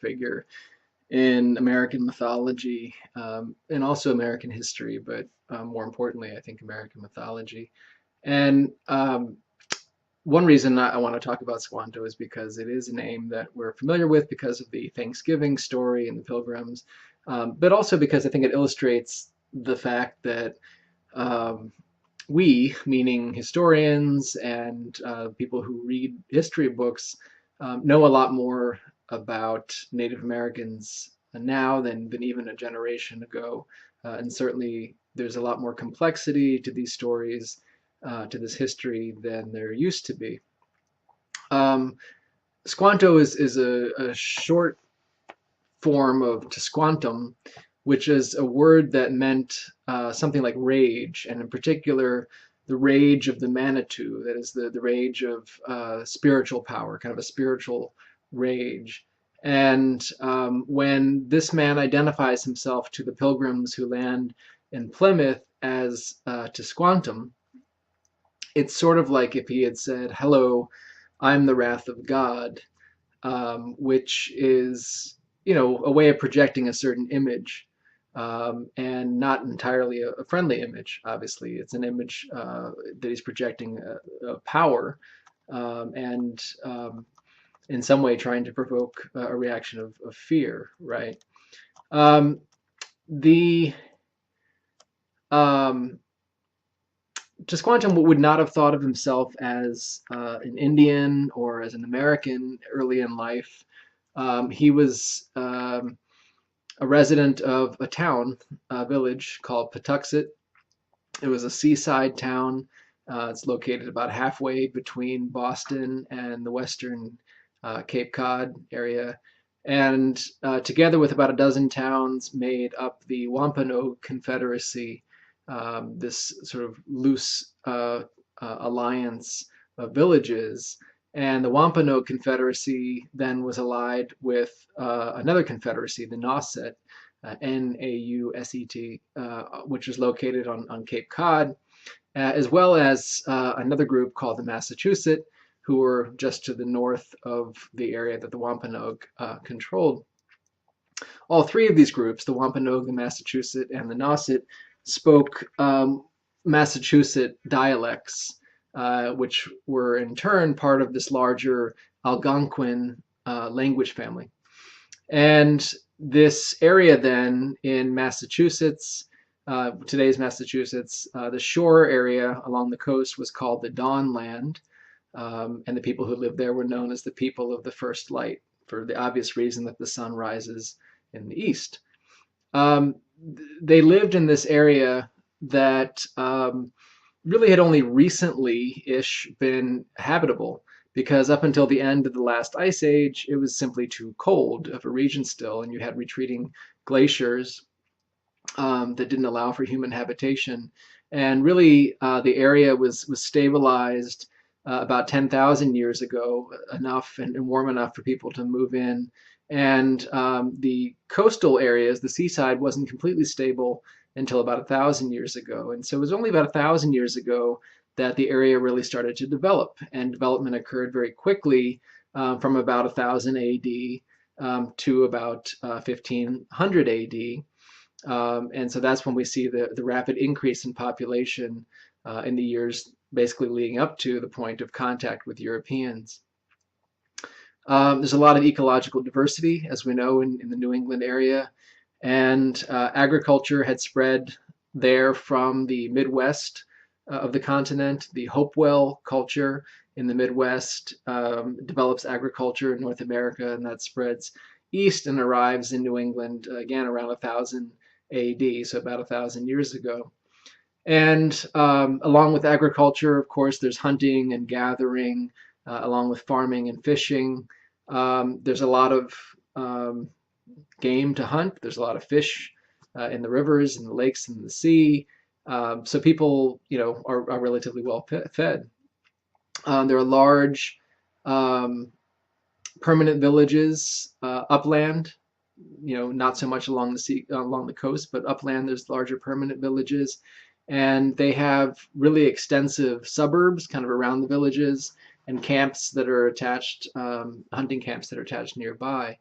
figure in American mythology, and also American history, but more importantly, I think American mythology. And one reason I want to talk about Squanto is because it is a name that we're familiar with because of the Thanksgiving story and the Pilgrims, but also because I think it illustrates the fact that um, we, meaning historians and people who read history books, know a lot more about Native Americans now than even a generation ago. And certainly there's a lot more complexity to these stories, to this history, than there used to be. Um, Squanto is a short form of Squantum, which is a word that meant something like rage, and in particular, the rage of the Manitou, that is the rage of spiritual power, kind of a spiritual rage. And when this man identifies himself to the pilgrims who land in Plymouth as Squantum, it's sort of like if he had said, "Hello, I'm the wrath of God," which is, a way of projecting a certain image, and not entirely a friendly image. Obviously, it's an image that he's projecting a power, and in some way trying to provoke a reaction of fear, right? Um, the um, Tisquantum would not have thought of himself as an Indian or as an American early in life. He was a resident of a town, a village called Patuxet. It was a seaside town. It's located about halfway between Boston and the western Cape Cod area. And together with about a dozen towns made up the Wampanoag Confederacy, this sort of loose alliance of villages. And the Wampanoag Confederacy then was allied with another confederacy, the Nauset, Nauset, which is located on Cape Cod, as well as another group called the Massachusetts, who were just to the north of the area that the Wampanoag controlled. All three of these groups, the Wampanoag, the Massachusetts, and the Nauset, spoke Massachusetts dialects, which were in turn part of this larger Algonquin language family. And this area then in Massachusetts, today's Massachusetts, the shore area along the coast was called the Dawn Land, and the people who lived there were known as the people of the first light, for the obvious reason that the sun rises in the east. Um, they lived in this area that really had only recently-ish been habitable, because up until the end of the last ice age, it was simply too cold of a region still, and you had retreating glaciers that didn't allow for human habitation. And really, the area was stabilized about 10,000 years ago, enough and warm enough for people to move in. And the coastal areas, the seaside, wasn't completely stable until about 1,000 years ago. And so it was only about 1,000 years ago that the area really started to develop. And development occurred very quickly from about 1,000 AD to about 1,500 AD. And so that's when we see the rapid increase in population in the years basically leading up to the point of contact with Europeans. There's a lot of ecological diversity, as we know, in the New England area, and agriculture had spread there from the Midwest of the continent. The Hopewell culture in the Midwest develops agriculture in North America, and that spreads east and arrives in New England again around 1,000 AD, so about 1,000 years ago. And along with agriculture, of course, there's hunting and gathering, along with farming and fishing. There's a lot of game to hunt. There's a lot of fish in the rivers, in the lakes, and the sea. So people, are relatively well fed. There are large permanent villages upland. Not so much along the sea, along the coast, but upland. There's larger permanent villages, and they have really extensive suburbs kind of around the villages and camps that are attached, hunting camps that are attached nearby.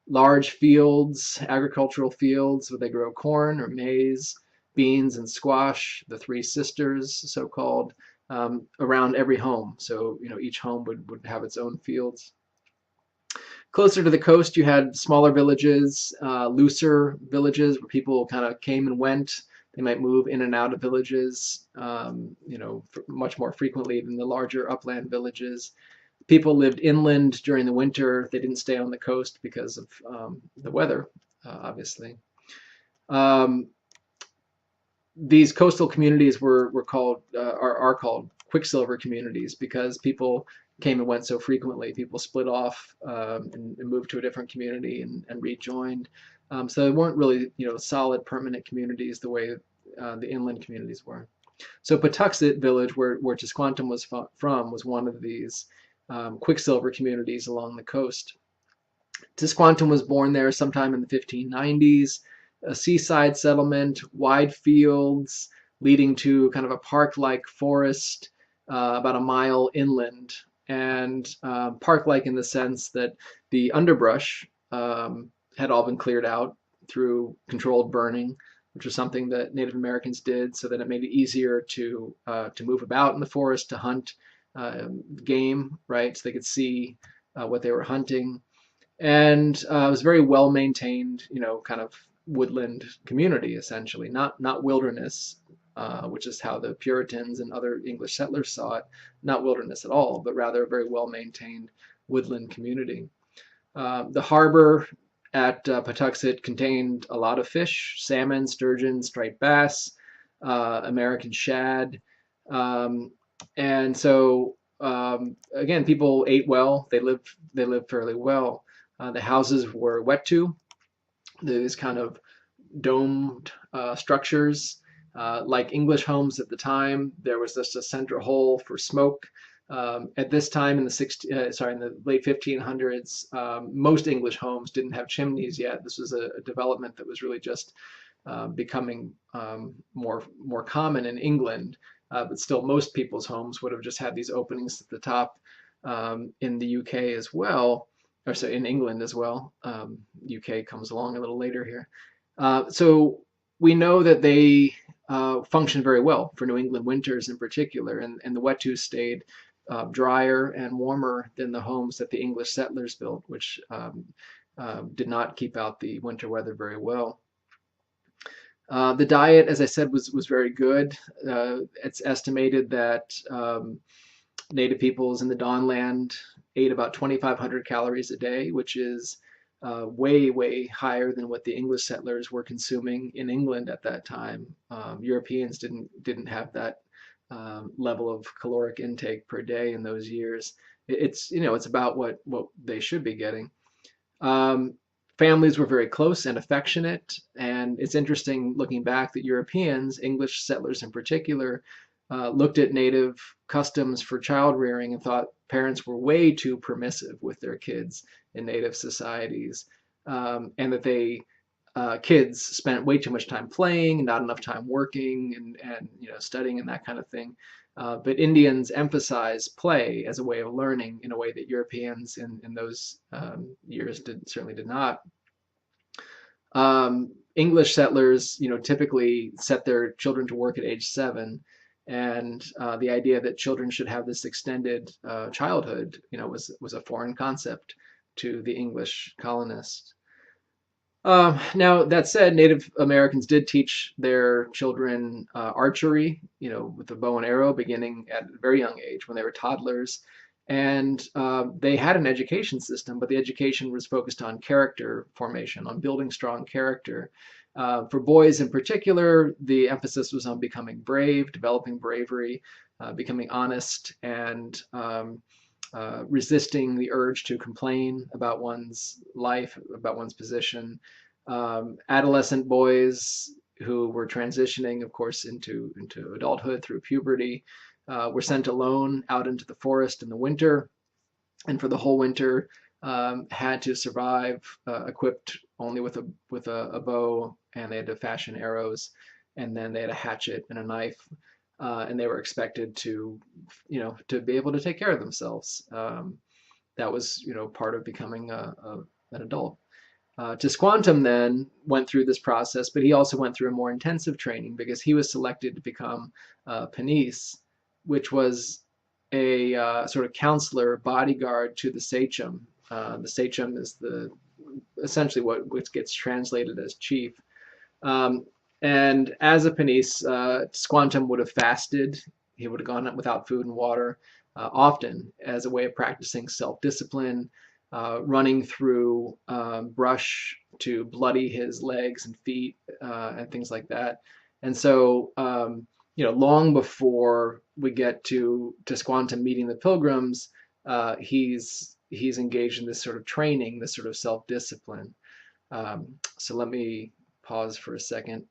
large fields, agricultural fields, where they grow corn or maize, beans, and squash, the three sisters, so-called, around every home. So, each home would have its own fields. Closer to the coast, you had smaller villages, looser villages where people kind of came and went. They might move in and out of villages, much more frequently than the larger upland villages. People lived inland during the winter. They didn't stay on the coast because of the weather, obviously. Um, these coastal communities were called are called quicksilver communities because people came and went so frequently. People split off and moved to a different community and rejoined. So they weren't really solid permanent communities the way the inland communities were. So Patuxet village, where Squanto was from, was one of these quicksilver communities along the coast. Squanto was born there sometime in the 1590s, a seaside settlement, wide fields leading to kind of a park-like forest about a mile inland, and park-like in the sense that the underbrush had all been cleared out through controlled burning, which was something that Native Americans did, so that it made it easier to move about in the forest, to hunt game, right? So they could see what they were hunting, and it was a very well maintained, kind of woodland community, essentially, not wilderness, which is how the Puritans and other English settlers saw it, not wilderness at all, but rather a very well maintained woodland community. The harbor at Patuxet contained a lot of fish: salmon, sturgeon, striped bass, American shad. And so, again, people ate well. They lived fairly well. The houses were wetu, these kind of domed structures. Like English homes at the time, there was just a central hole for smoke. At this time in the late 1500s, most English homes didn't have chimneys yet. This was a development that was really just becoming more common in England. But still, most people's homes would have just had these openings at the top. In the UK as well, or so in England as well. UK comes along a little later here. So we know that they functioned very well for New England winters in particular, and the wetu stayed drier and warmer than the homes that the English settlers built, which did not keep out the winter weather very well. The diet, as I said, was very good. It's estimated that Native peoples in the Dawnland ate about 2,500 calories a day, which is way higher than what the English settlers were consuming in England at that time. Europeans didn't have that level of caloric intake per day in those years. It's about what they should be getting. Families were very close and affectionate, and it's interesting looking back that Europeans, English settlers in particular, looked at Native customs for child rearing and thought parents were way too permissive with their kids in Native societies, and that kids spent way too much time playing, not enough time working and studying and that kind of thing. But Indians emphasize play as a way of learning in a way that Europeans in those years certainly did not. English settlers, typically set their children to work at age 7, and the idea that children should have this extended childhood, was a foreign concept to the English colonists. Now, that said, Native Americans did teach their children archery, with the bow and arrow, beginning at a very young age when they were toddlers. And they had an education system, but the education was focused on character formation, on building strong character. For boys in particular, the emphasis was on becoming brave, developing bravery, becoming honest, and resisting the urge to complain about one's life, about one's position. Adolescent boys who were transitioning, of course, into adulthood through puberty, were sent alone out into the forest in the winter, and for the whole winter had to survive equipped only with a bow, and they had to fashion arrows, and then they had a hatchet and a knife, and they were expected to be able to take care of themselves. That was part of becoming an adult. Squantum then went through this process, but he also went through a more intensive training because he was selected to become Panis, which was a sort of counselor, bodyguard to the sachem. The sachem is essentially which gets translated as chief. Um, and as a Panis, Squantum would have fasted. He would have gone without food and water often as a way of practicing self-discipline, running through brush to bloody his legs and feet and things like that. And so, long before we get to Squantum meeting the pilgrims, he's engaged in this sort of training, this sort of self-discipline. So let me pause for a second.